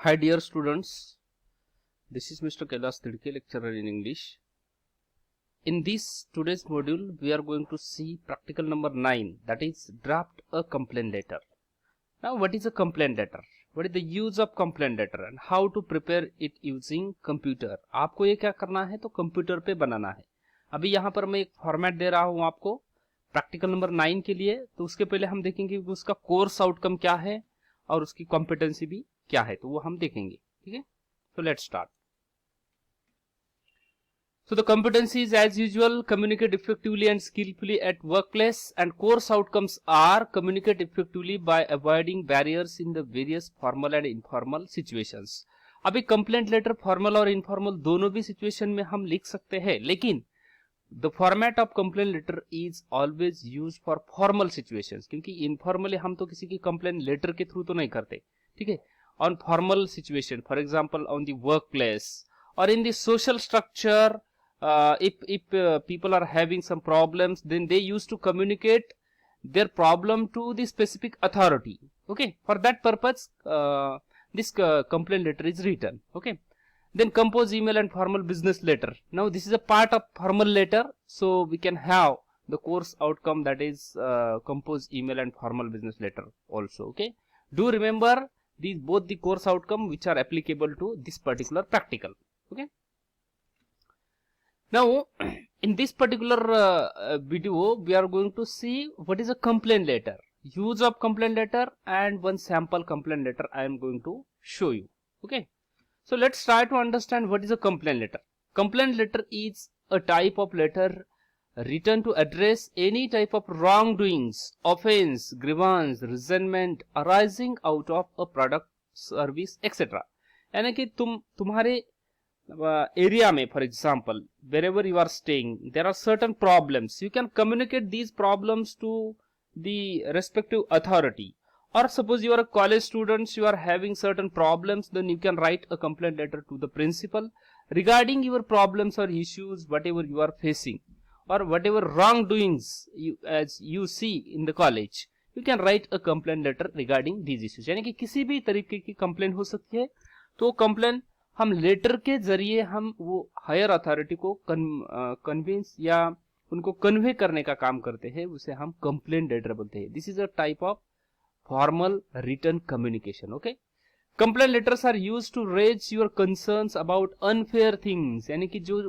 Hi dear students, this is Mr. Kailas Tidke, lecturer in English. In this today's module, we are going to see practical number 9, that is draft a complaint letter. Now what is a complaint letter? What is the use of complaint letter and how to prepare it using computer? आपको ये क्या करना है तो computer पे बनाना है. अभी यहाँ पर मैं एक फॉर्मेट दे रहा हूँ आपको प्रैक्टिकल नंबर 9 के लिए. तो उसके पहले हम देखेंगे कि उसका कोर्स आउटकम क्या है और उसकी कॉम्पिटेंसी भी क्या है, तो वो हम देखेंगे. ठीक है, so let's start. So the competencies as usual, communicate effectively and skillfully at workplace, and course outcomes are communicate effectively by avoiding barriers in the various formal and informal situations. अभी कंप्लेंट लेटर फॉर्मल और informal दोनों भी situation में हम लिख सकते हैं, लेकिन the format of complaint letter is always use for formal situations, क्योंकि इनफॉर्मली हम तो किसी की कंप्लेंट लेटर के थ्रू तो नहीं करते. ठीक है, on formal situation, for example on the work place और in the social structure, if people are having some problems, then they used to communicate their problem to the specific authority. Okay, for that purpose this complaint letter is written. Okay, then compose email and formal business letter. Now this is a part of formal letter, so we can have the course outcome, that is compose email and formal business letter also. Okay, do remember these both the course outcome which are applicable to this particular practical. Okay, now in this particular video we are going to see what is a complaint letter, use of complaint letter, and one sample complaint letter I am going to show you. Okay, so let's try to understand what is a complaint letter. Complaint letter is a type of letter written to address any type of wrongdoings, offense, grievance, resentment arising out of a product, service, etc. यानी कि तुम्हारे area में, for example, wherever you are staying, there are certain problems. You can communicate these problems to the respective authority. Or suppose you are a college student, you are having certain problems, then you can write a complaint letter to the principal regarding your problems or issues, whatever you are facing, or whatever wrongdoings as you see in the college. You can write a complaint letter regarding these issues. यानी कि किसी भी तरीके की complaint हो सकती है, तो कंप्लेंट हम लेटर के जरिए हम वो हायर अथॉरिटी को कन्विंस या उनको कन्वे करने का काम करते हैं, उसे हम कंप्लेंट लेटर बोलते हैं. This is a type of formal written communication. Okay, complaint letters are used to raise your concerns about unfair things, यानी कि जो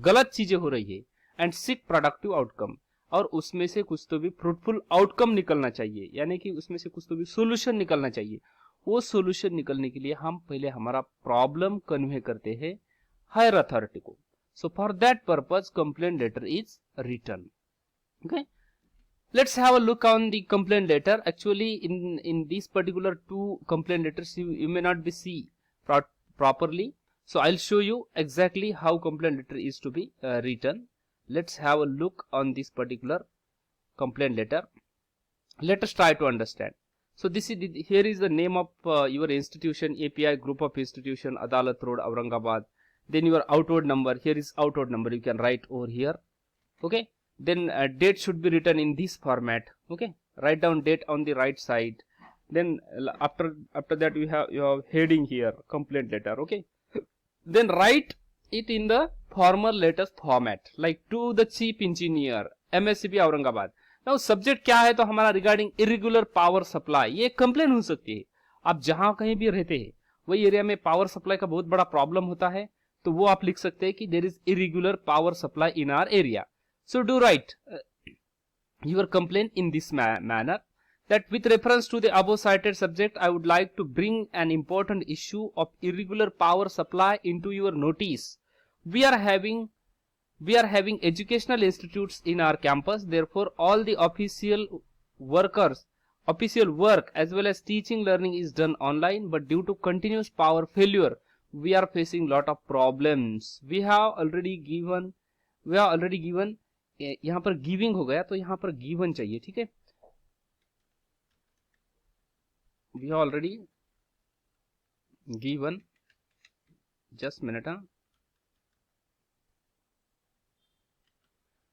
गलत चीजें हो रही है, एंड सीक प्रोडक्टिव आउटकम, और उसमें से कुछ तो भी फ्रूटफुल आउटकम निकलना चाहिए, यानी कि उसमें से कुछ तो भी सोल्यूशन निकलना चाहिए. वो सोल्यूशन निकलने के लिए हम पहले हमारा प्रॉब्लम कन्वे करते हैं हायर अथॉरिटी को. So for that purpose complaint letter is written. Okay, let's have a look on the complaint letter. Actually in these particular two complaint letters you may not be see properly, so I'll show you exactly how complaint letter is to be written. Let's have a look on this particular complaint letter. Let us try to understand. So this is here is the name of your institution, API Group of Institution, Adalat Road, Aurangabad. Then your outward number, here is outward number, you can write over here. Okay, then date should be written in this format. Okay, write down date on the right side. Then after that you have heading here, complaint letter. Okay, then write it in the formal letter format, like to the chief engineer, MSCB Aurangabad. Now subject क्या है, तो हमारा regarding irregular power supply. ये complain हो सकती है. आप जहां कहीं भी रहते हैं वही एरिया में पावर सप्लाई का बहुत बड़ा प्रॉब्लम होता है, तो वो आप लिख सकते हैं कि there is irregular power supply in our area. So do write your complain in this manner, that with reference to the above cited subject, I would like to bring an important issue of irregular power supply into your notice. We are having educational institutes in our campus. Therefore all the official work as well as teaching learning is done online, but due to continuous power failure we are facing lot of problems. We have already given यहाँ पर giving हो गया, तो यहाँ पर given चाहिए. ठीक है, we have already given, just minute.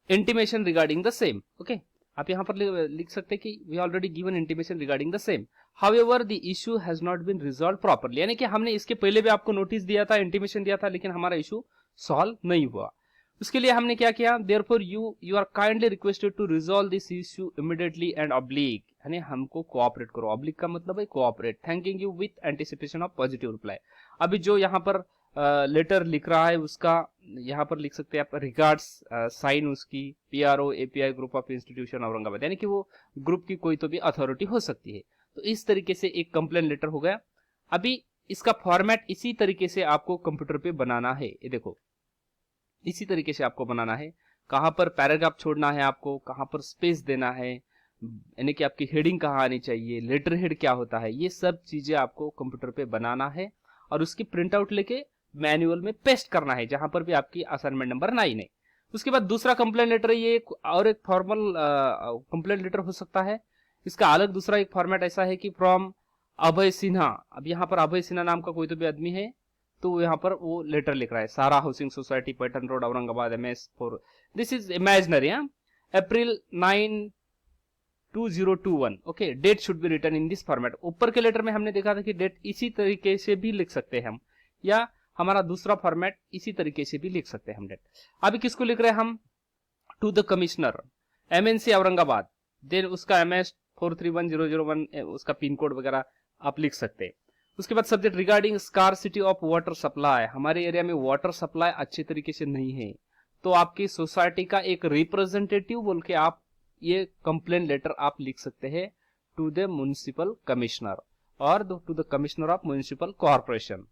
Intimation regarding the same. Okay, आप यहाँ पर लिख सकते हैं कि we already given intimation regarding the same, however the issue has not been resolve properly, यानी कि हमने इसके पहले भी आपको नोटिस दिया था, इंटीमेशन दिया था, लेकिन हमारा इशू सॉल्व नहीं हुआ। उसके लिए हमने क्या किया, therefore you are kindly requested to resolve this issue immediately and oblige, यानी हमको कोऑपरेट करो। ऑब्लिक का मतलब है cooperate. Thanking you with anticipation of positive reply. अभी जो यहाँ पर लेटर लिख रहा है उसका यहाँ पर लिख सकते हैं आप रिगार्ड्स, साइन उसकी PRO API group of institution Aurangabad, यानी कि वो ग्रुप की कोई तो भी अथॉरिटी हो सकती है। तो इस तरीके से एक कंप्लेन लेटर हो गया। अभी इसका फॉर्मेट इसी तरीके से आपको कंप्यूटर पे बनाना है। ये देखो, इसी तरीके से आपको बनाना है। कहाँ पर पैराग्राफ छोड़ना है आपको, कहाँ पर स्पेस देना है, यानी कि आपकी हेडिंग कहाँ आनी चाहिए, लेटर हेड क्या होता है, ये सब चीजें आपको कंप्यूटर पे बनाना है और उसकी प्रिंट आउट लेके मैनुअल में पेस्ट करना है, जहां पर भी आपकी असाइनमेंट नंबर 9 है। उसके बाद दूसरा कंप्लेंट लेटर, ये एक और एक फॉर्मल कंप्लेंट लेटर हो सकता है। इसका अलग दूसरा एक फॉर्मेट ऐसा है कि फ्रॉम अभय सिन्हा। अब यहाँ पर अभय सिन्हा नाम का कोई तो भी आदमी है, तो यहाँ पर वो लेटर लिख रहा है, सारा housing society, pattern road, Aurangabad, MS4। This is imaginary, April 9, 2021। Okay, date should be written in this format. ऊपर के लेटर में हमने देखा था कि डेट इसी तरीके से भी लिख सकते हैं हम, या हमारा दूसरा फॉर्मेट इसी तरीके से भी लिख सकते हैं हम डेट। अभी किसको लिख रहे हैं हम, to the commissioner MNC Aurangabad, then उसका MS431001 उसका पिन कोड वगैरह आप लिख सकते हैं। उसके बाद subject regarding scarcity of water supply, हमारे एरिया में वाटर सप्लाई अच्छे तरीके से नहीं है, तो आपकी सोसाइटी का एक रिप्रेजेंटेटिव बोल के आप ये कंप्लेंट लेटर आप लिख सकते हैं टू द म्युनिसिपल कमिश्नर और to the commissioner of municipal corporation.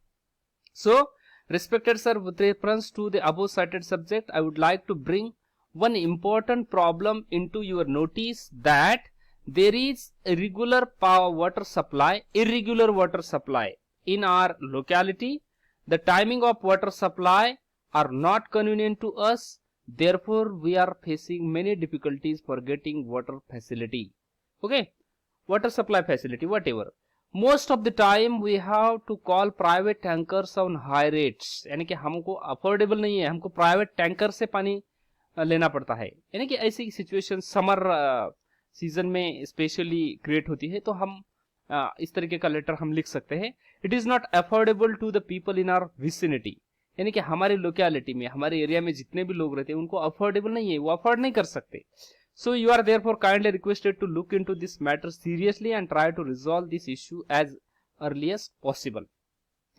So, respected sir, with reference to the above cited subject, I would like to bring one important problem into your notice, that there is irregular water supply in our locality. The timing of water supply are not convenient to us. Therefore, we are facing many difficulties for getting water facility. Okay, water supply facility, whatever. Most of the time we have to call private tankers on high rates, यानी कि हमको affordable नहीं है, हमको private tanker से पानी लेना पड़ता है। यानी कि ऐसी सिचुएशन समर सीजन में स्पेशली क्रिएट होती है, तो हम इस तरीके का लेटर हम लिख सकते हैं। It is not affordable to the people in our vicinity, यानी कि हमारी लोकेलिटी में, हमारे एरिया में जितने भी लोग रहते हैं उनको अफोर्डेबल नहीं है, वो अफोर्ड नहीं कर सकते। So you are therefore kindly requested to look into this matter seriously and try to resolve this issue as early as possible,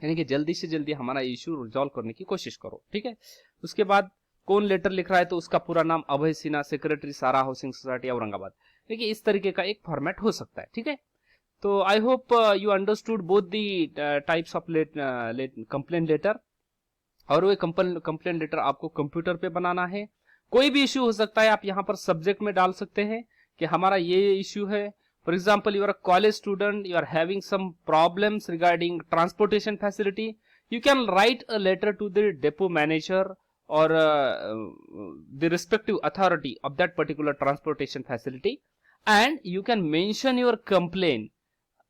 यानी कि जल्दी से जल्दी हमारा इश्यू रिजॉल्व करने की कोशिश करो। ठीक है, उसके बाद कौन लेटर लिख रहा है, तो उसका पूरा नाम अभय सिन्हा, सेक्रेटरी सारा हाउसिंग सोसाइटी औरंगाबाद। देखिए इस तरीके का एक फॉर्मेट हो सकता है। ठीक है, तो I hope you understood both the types of complaint letter, और वो कंप्लेंट लेटर आपको कंप्यूटर पे बनाना है। कोई भी इश्यू हो सकता है, आप यहाँ पर सब्जेक्ट में डाल सकते हैं कि हमारा ये इश्यू है। For example, you are a college student, you are having some problems regarding transportation facility, you can write a letter to the depot manager or the respective authority of that particular transportation facility, and you can mention your complaint,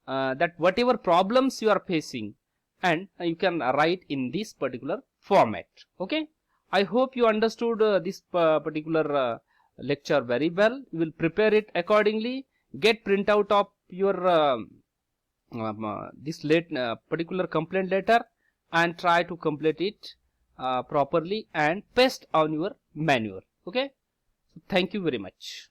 that whatever problems you are facing, and you can write in this particular format. Okay, I hope you understood this particular lecture very well. You will prepare it accordingly, get printout of your this particular complaint letter and try to complete it properly and paste on your manual. Okay, so thank you very much.